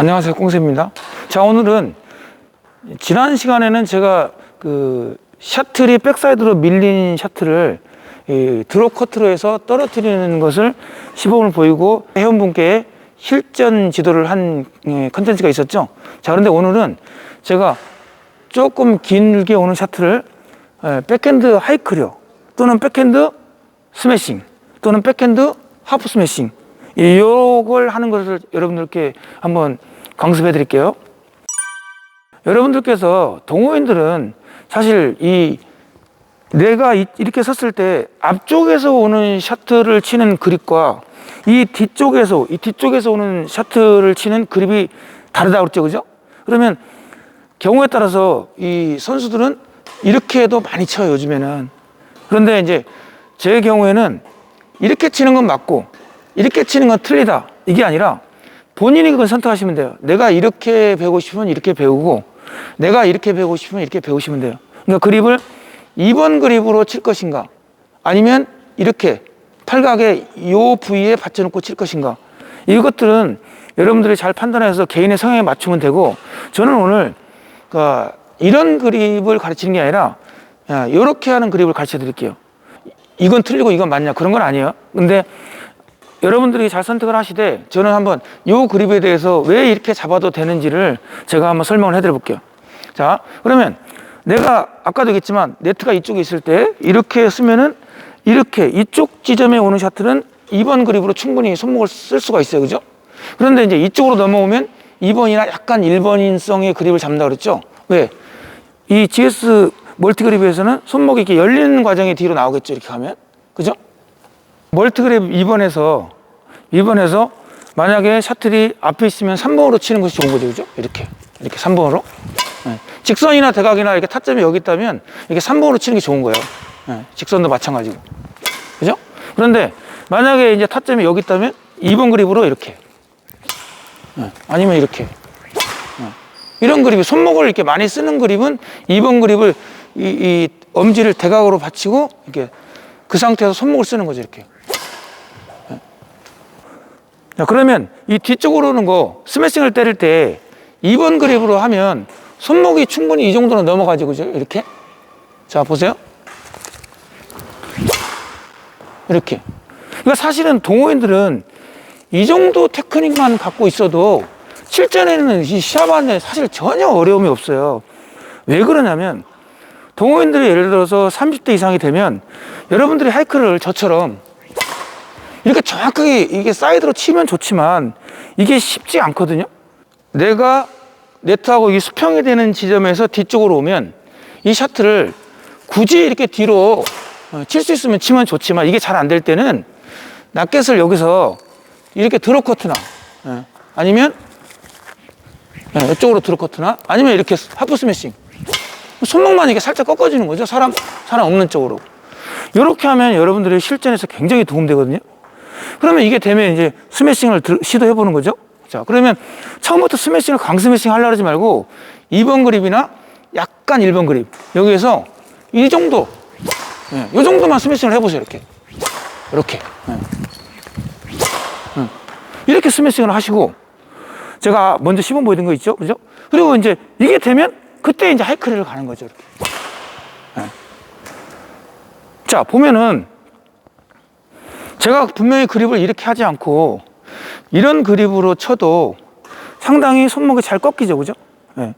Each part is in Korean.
안녕하세요, 꽁세입니다. 자, 오늘은 지난 시간에는 제가 샤틀이 백사이드로 밀린 샤틀을 드롭 커트로 해서 떨어뜨리는 것을 시범을 보이고 회원분께 실전 지도를 한 컨텐츠가 있었죠. 자, 그런데 오늘은 제가 조금 길게 오는 샤틀을 백핸드 하이크려 또는 백핸드 스매싱 또는 백핸드 하프 스매싱 이걸 하는 것을 여러분들께 한번 강습해 드릴게요. 여러분들께서 동호인들은 사실 내가 이렇게 섰을 때 앞쪽에서 오는 샤틀을 치는 그립과 이 뒤쪽에서 오는 샤틀을 치는 그립이 다르다고 그랬죠, 그죠? 그러면 경우에 따라서 이 선수들은 이렇게 해도 많이 쳐요, 요즘에는. 그런데 이제 제 경우에는 이렇게 치는 건 맞고 이렇게 치는 건 틀리다, 이게 아니라 본인이 그걸 선택하시면 돼요. 내가 이렇게 배우고 싶으면 이렇게 배우고 내가 이렇게 배우고 싶으면 이렇게 배우시면 돼요. 그러니까 그립을 2번 그립으로 칠 것인가 아니면 이렇게 팔각에 이 부위에 받쳐놓고 칠 것인가, 이것들은 여러분들이 잘 판단해서 개인의 성향에 맞추면 되고, 저는 오늘 이런 그립을 가르치는 게 아니라 이렇게 하는 그립을 가르쳐 드릴게요. 이건 틀리고 이건 맞냐 그런 건 아니에요. 근데 여러분들이 잘 선택을 하시되 저는 한번 이 그립에 대해서 왜 이렇게 잡아도 되는지를 제가 한번 설명을 해드려 볼게요. 자, 그러면 내가 아까도 얘기했지만 네트가 이쪽에 있을 때 이렇게 쓰면은 이렇게 이쪽 지점에 오는 샤틀은 2번 그립으로 충분히 손목을 쓸 수가 있어요, 그죠? 그런데 이제 이쪽으로 넘어오면 2번이나 약간 1번인성의 그립을 잡는다 그랬죠. 왜? 이 GS 멀티 그립에서는 손목이 이렇게 열리는 과정이 뒤로 나오겠죠, 이렇게 가면, 그죠? 멀티 그립 2번에서 만약에 샤틀이 앞에 있으면 3번으로 치는 것이 좋은 거죠, 그죠? 이렇게 3번으로. 네. 직선이나 대각이나 이렇게 타점이 여기 있다면 이렇게 3번으로 치는 게 좋은 거예요. 네. 직선도 마찬가지고, 그죠? 그런데 만약에 이제 타점이 여기 있다면 2번 그립으로 이렇게, 네. 아니면 이렇게, 네. 이런 그립이, 손목을 이렇게 많이 쓰는 그립은 2번 그립을 이 엄지를 대각으로 받치고 이렇게 그 상태에서 손목을 쓰는 거죠, 이렇게. 자, 그러면 이 뒤쪽으로 오는 거 스매싱을 때릴 때 2번 그립으로 하면 손목이 충분히 이 정도는 넘어가죠, 그죠? 이렇게. 자, 보세요. 이렇게. 그러니까 사실은 동호인들은 이 정도 테크닉만 갖고 있어도 실전에는 이 시합하는데 사실 전혀 어려움이 없어요. 왜 그러냐면 동호인들이 예를 들어서 30대 이상이 되면 여러분들이 하이크를 저처럼 이렇게 정확하게 이게 사이드로 치면 좋지만 이게 쉽지 않거든요. 내가 네트하고 이 수평이 되는 지점에서 뒤쪽으로 오면 이 샤틀을 굳이 이렇게 뒤로 칠 수 있으면 치면 좋지만 이게 잘 안 될 때는 낫겟을 여기서 이렇게 드롭 커트나 아니면 이쪽으로 드롭 커트나 아니면 이렇게 하프 스매싱, 손목만 이렇게 살짝 꺾어지는 거죠. 사람 없는 쪽으로. 이렇게 하면 여러분들이 실전에서 굉장히 도움되거든요. 그러면 이게 되면 이제 스매싱을 시도해 보는 거죠. 자, 그러면 처음부터 스매싱을 강스매싱 하려고 하지 말고 2번 그립이나 약간 1번 그립, 여기에서 이 정도, 이 정도만 스매싱을 해보세요. 이렇게. 이렇게 스매싱을 하시고, 제가 먼저 시범 보여드린 거 있죠, 그죠? 그리고 이제 이게 되면 그때 이제 하이크리를 가는 거죠, 이렇게. 자, 보면은 제가 분명히 그립을 이렇게 하지 않고 이런 그립으로 쳐도 상당히 손목이 잘 꺾이죠, 그죠? 네.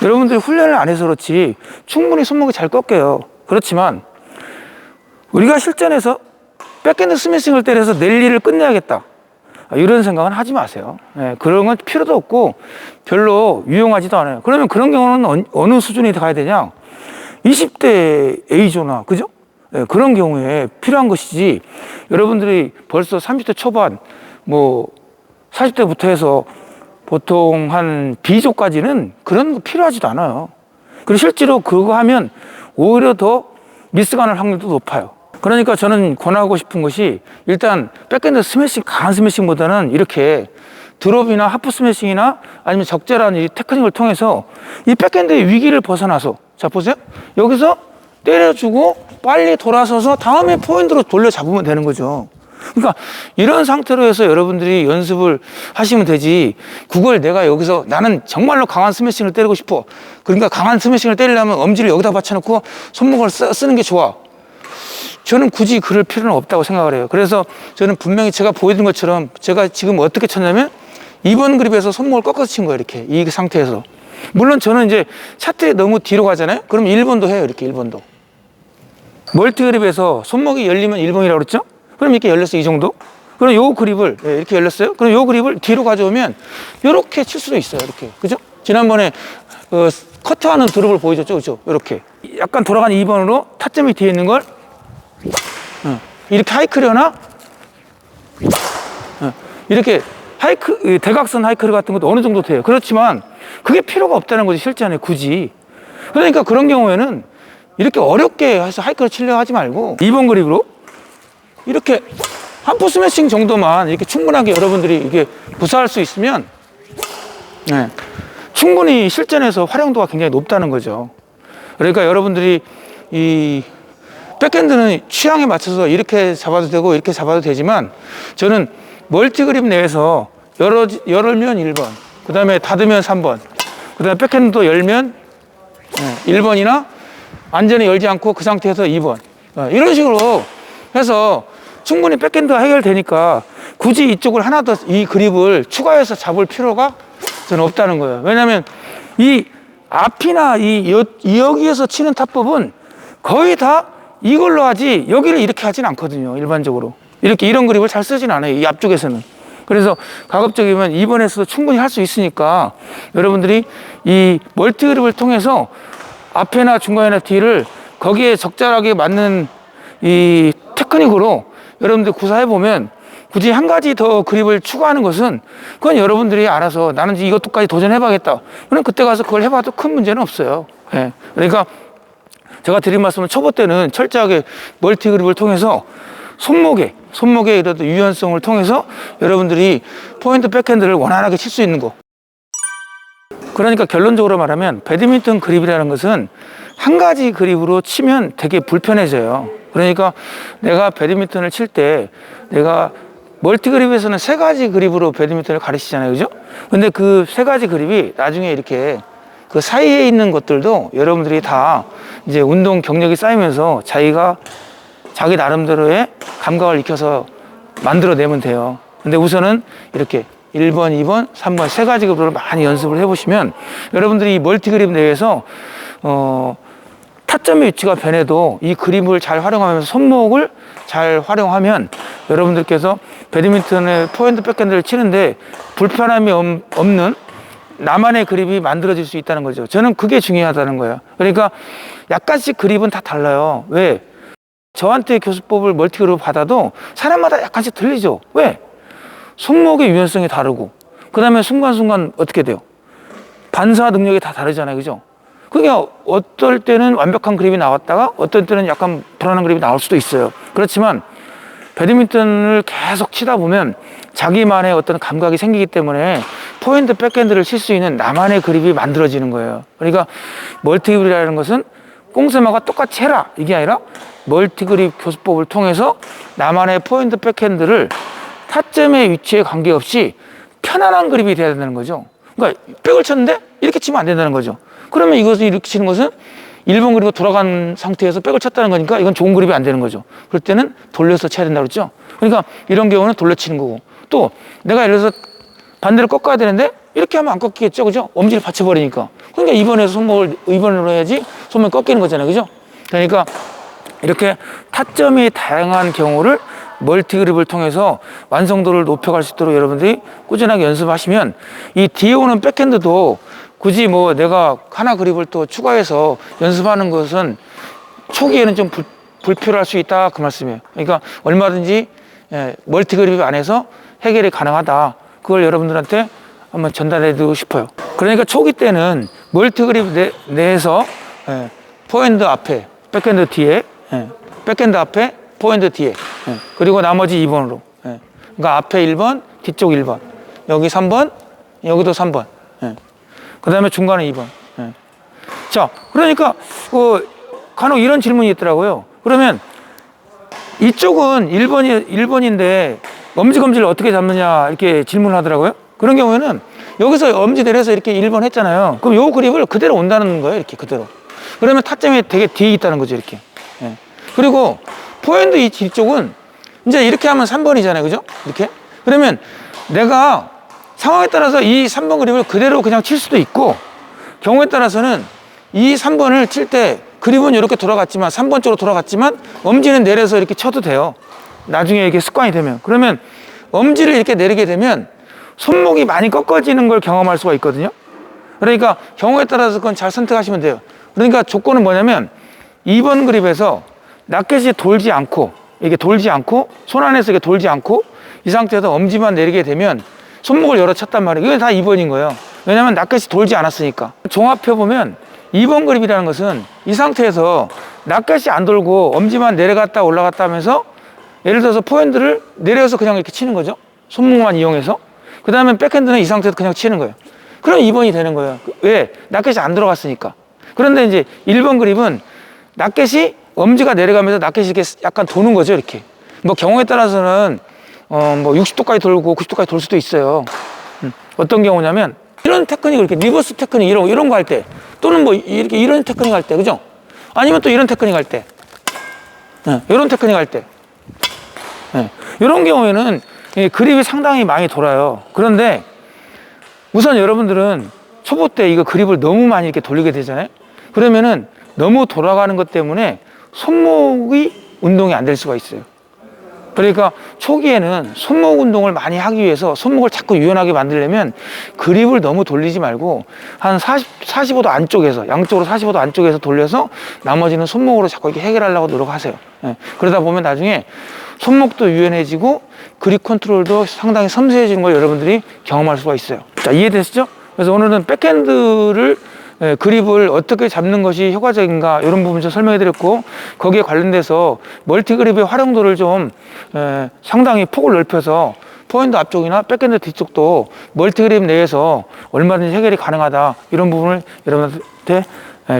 여러분들이 훈련을 안 해서 그렇지 충분히 손목이 잘 꺾여요. 그렇지만 우리가 실전에서 백핸드 스매싱을 때려서 랠리를 끝내야겠다, 이런 생각은 하지 마세요. 네. 그런 건 필요도 없고 별로 유용하지도 않아요. 그러면 그런 경우는 어느 수준이 가야 되냐? 20대 A조나, 그죠? 네, 그런 경우에 필요한 것이지, 여러분들이 벌써 30대 초반, 40대부터 해서 보통 한 B조까지는 그런 거 필요하지도 않아요. 그리고 실제로 그거 하면 오히려 더 미스가 날 확률도 높아요. 그러니까 저는 권하고 싶은 것이, 일단 백핸드 스매싱, 강한 스매싱보다는 이렇게 드롭이나 하프 스매싱이나 아니면 적절한 이 테크닉을 통해서 이 백핸드의 위기를 벗어나서, 자, 보세요. 여기서 때려주고 빨리 돌아서서 다음에 포인트로 돌려 잡으면 되는 거죠. 그러니까 이런 상태로 해서 여러분들이 연습을 하시면 되지, 그걸 내가 여기서 나는 정말로 강한 스매싱을 때리고 싶어, 그러니까 강한 스매싱을 때리려면 엄지를 여기다 받쳐놓고 손목을 쓰는 게 좋아. 저는 굳이 그럴 필요는 없다고 생각을 해요. 그래서 저는 분명히 제가 보여드린 것처럼 제가 지금 어떻게 쳤냐면 2번 그립에서 손목을 꺾어서 친 거예요. 이렇게 이 상태에서. 물론 저는 이제 샷들이 너무 뒤로 가잖아요. 그럼 1번도 해요. 이렇게 1번도. 멀티 그립에서 손목이 열리면 1번이라고 그랬죠? 그럼 이렇게 열렸어요. 이 정도. 그럼 요 그립을 이렇게 열렸어요. 그럼 요 그립을 뒤로 가져오면 이렇게 칠 수도 있어요. 이렇게. 그죠? 지난번에 커트하는 드롭을 보여줬죠. 그죠? 이렇게. 약간 돌아간 2번으로 타점이 뒤에 있는 걸 이렇게 하이크려나 이렇게 대각선 하이크를 같은 것도 어느 정도 돼요. 그렇지만 그게 필요가 없다는 거지, 실제 안에 굳이. 그러니까 그런 경우에는 이렇게 어렵게 해서 하이크를 치려고 하지 말고 2번 그립으로 이렇게 한포 스매싱 정도만 이렇게 충분하게 여러분들이 이게 구사할 수 있으면 충분히 실전에서 활용도가 굉장히 높다는 거죠. 그러니까 여러분들이 이 백핸드는 취향에 맞춰서 이렇게 잡아도 되고 이렇게 잡아도 되지만, 저는 멀티 그립 내에서 열면 1번, 그 다음에 닫으면 3번, 그 다음에 백핸드도 열면 1번이나 완전히 열지 않고 그 상태에서 2번, 이런 식으로 해서 충분히 백핸드가 해결되니까 굳이 이쪽을 하나 더 이 그립을 추가해서 잡을 필요가 저는 없다는 거예요. 왜냐하면 이 앞이나 여기에서 치는 타법은 거의 다 이걸로 하지 여기를 이렇게 하진 않거든요. 일반적으로 이런 그립을 잘 쓰진 않아요, 이 앞쪽에서는. 그래서 가급적이면 2번에서도 충분히 할 수 있으니까 여러분들이 이 멀티 그립을 통해서 앞에나 중간이나 뒤를 거기에 적절하게 맞는 이 테크닉으로 여러분들 구사해 보면, 굳이 한 가지 더 그립을 추가하는 것은 그건 여러분들이 알아서 나는 이것도까지 도전해 봐야겠다, 그럼 그때 가서 그걸 해봐도 큰 문제는 없어요. 그러니까 제가 드린 말씀은 초보 때는 철저하게 멀티 그립을 통해서 손목의 이런 유연성을 통해서 여러분들이 포인트 백핸드를 원활하게 칠 수 있는 거. 그러니까 결론적으로 말하면 배드민턴 그립이라는 것은 한 가지 그립으로 치면 되게 불편해져요. 그러니까 내가 배드민턴을 칠 때 내가 멀티 그립에서는 3가지 그립으로 배드민턴을 가르치잖아요. 그죠? 근데 그 3가지 그립이 나중에 이렇게 그 사이에 있는 것들도 여러분들이 다 이제 운동 경력이 쌓이면서 자기 나름대로의 감각을 익혀서 만들어내면 돼요. 근데 우선은 이렇게 1번, 2번, 3번 3가지 그립으로 많이 연습을 해보시면 여러분들이 이 멀티 그립 내에서 타점의 위치가 변해도 이 그립을 잘 활용하면서 손목을 잘 활용하면 여러분들께서 배드민턴의 포핸드 백핸드를 치는데 불편함이 없는 나만의 그립이 만들어질 수 있다는 거죠. 저는 그게 중요하다는 거예요. 그러니까 약간씩 그립은 다 달라요. 왜? 저한테 교수법을 멀티 그립을 받아도 사람마다 약간씩 틀리죠. 왜? 손목의 유연성이 다르고, 그 다음에 순간순간 어떻게 돼요? 반사 능력이 다 다르잖아요. 그죠? 그게 어떨 때는 완벽한 그립이 나왔다가 어떨 때는 약간 불안한 그립이 나올 수도 있어요. 그렇지만 배드민턴을 계속 치다 보면 자기만의 어떤 감각이 생기기 때문에 포핸드 백핸드를 칠 수 있는 나만의 그립이 만들어지는 거예요. 그러니까 멀티 그립이라는 것은 꽁세마가 똑같이 해라, 이게 아니라 멀티 그립 교수법을 통해서 나만의 포핸드 백핸드를 타점의 위치에 관계없이 편안한 그립이 돼야 된다는 거죠. 그러니까 백을 쳤는데 이렇게 치면 안 된다는 거죠. 그러면 이것을 이렇게 치는 것은 1번 그립으로 돌아간 상태에서 백을 쳤다는 거니까 이건 좋은 그립이 안 되는 거죠. 그럴 때는 돌려서 쳐야 된다고 그랬죠. 그러니까 이런 경우는 돌려치는 거고, 또 내가 예를 들어서 반대로 꺾어야 되는데 이렇게 하면 안 꺾이겠죠. 그죠? 엄지를 받쳐버리니까. 그러니까 2번에서 손목을 2번으로 해야지 손목이 꺾이는 거잖아요. 그죠? 그러니까 이렇게 타점이 다양한 경우를 멀티 그립을 통해서 완성도를 높여갈 수 있도록 여러분들이 꾸준하게 연습하시면 이 뒤에 오는 백핸드도 굳이 뭐 내가 하나 그립을 또 추가해서 연습하는 것은 초기에는 좀 불필요할 수 있다, 그 말씀이에요. 그러니까 얼마든지 멀티 그립 안에서 해결이 가능하다, 그걸 여러분들한테 한번 전달해 드리고 싶어요. 그러니까 초기 때는 멀티 그립 내에서 포핸드 앞에 백핸드 뒤에, 백핸드 앞에 포핸드 뒤에, 그리고 나머지 2번으로, 그러니까 앞에 1번, 뒤쪽 1번, 여기 3번, 여기도 3번, 그 다음에 중간에 2번. 자, 그러니까 간혹 이런 질문이 있더라고요. 그러면 이쪽은 1번인데 엄지검지를 어떻게 잡느냐 이렇게 질문을 하더라고요. 그런 경우에는 여기서 엄지 내려서 이렇게 1번 했잖아요. 그럼 요 그립을 그대로 온다는 거예요. 이렇게 그대로. 그러면 타점이 되게 뒤에 있다는 거죠. 이렇게. 예. 그리고 포핸드 이 뒤쪽은 이제 이렇게 하면 3번이잖아요. 그죠? 이렇게. 그러면 내가 상황에 따라서 이 3번 그립을 그대로 그냥 칠 수도 있고, 경우에 따라서는 이 3번을 칠 때 그립은 이렇게 돌아갔지만 3번 쪽으로 돌아갔지만 엄지는 내려서 이렇게 쳐도 돼요. 나중에 이게 습관이 되면. 그러면 엄지를 이렇게 내리게 되면 손목이 많이 꺾어지는 걸 경험할 수가 있거든요. 그러니까 경우에 따라서 그건 잘 선택하시면 돼요. 그러니까 조건은 뭐냐면 2번 그립에서 라켓이 돌지 않고, 이게 돌지 않고, 손 안에서 이게 돌지 않고, 이 상태에서 엄지만 내리게 되면 손목을 열어 쳤단 말이에요. 이건 다 2번인 거예요. 왜냐면 라켓이 돌지 않았으니까. 종합해보면 2번 그립이라는 것은 이 상태에서 라켓이 안 돌고 엄지만 내려갔다 올라갔다 하면서, 예를 들어서 포핸드를 내려서 그냥 이렇게 치는 거죠. 손목만 이용해서. 그 다음에 백핸드는 이 상태에서 그냥 치는 거예요. 그럼 2번이 되는 거예요. 왜? 라켓이 안 들어갔으니까. 그런데 이제 1번 그립은 라켓이 엄지가 내려가면서 라켓이 이렇게 약간 도는 거죠. 이렇게. 뭐 경우에 따라서는 뭐 60도까지 돌고 90도까지 돌 수도 있어요. 어떤 경우냐면 이런 테크닉, 이렇게 리버스 테크닉 이런 거 할 때, 또는 뭐 이렇게 이런 테크닉 할 때, 그죠? 아니면 또 이런 테크닉 할 때, 이런 테크닉 할 때, 이런 경우에는 그립이 상당히 많이 돌아요. 그런데 우선 여러분들은 초보 때 이거 그립을 너무 많이 이렇게 돌리게 되잖아요. 그러면은 너무 돌아가는 것 때문에 손목이 운동이 안 될 수가 있어요. 그러니까 초기에는 손목 운동을 많이 하기 위해서 손목을 자꾸 유연하게 만들려면 그립을 너무 돌리지 말고 한 45도 안쪽에서, 양쪽으로 45도 안쪽에서 돌려서 나머지는 손목으로 자꾸 이렇게 해결하려고 노력하세요. 그러다 보면 나중에 손목도 유연해지고 그립 컨트롤도 상당히 섬세해지는 걸 여러분들이 경험할 수가 있어요. 자, 이해되시죠? 그래서 오늘은 백핸드를 그립을 어떻게 잡는 것이 효과적인가 이런 부분 좀 설명해 드렸고, 거기에 관련돼서 멀티 그립의 활용도를 좀 상당히 폭을 넓혀서 포핸드 앞쪽이나 백핸드 뒤쪽도 멀티 그립 내에서 얼마든지 해결이 가능하다, 이런 부분을 여러분한테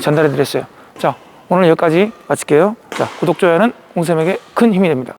전달해 드렸어요. 자, 오늘 여기까지 마칠게요. 자, 구독, 좋아요는 홍쌤에게 큰 힘이 됩니다.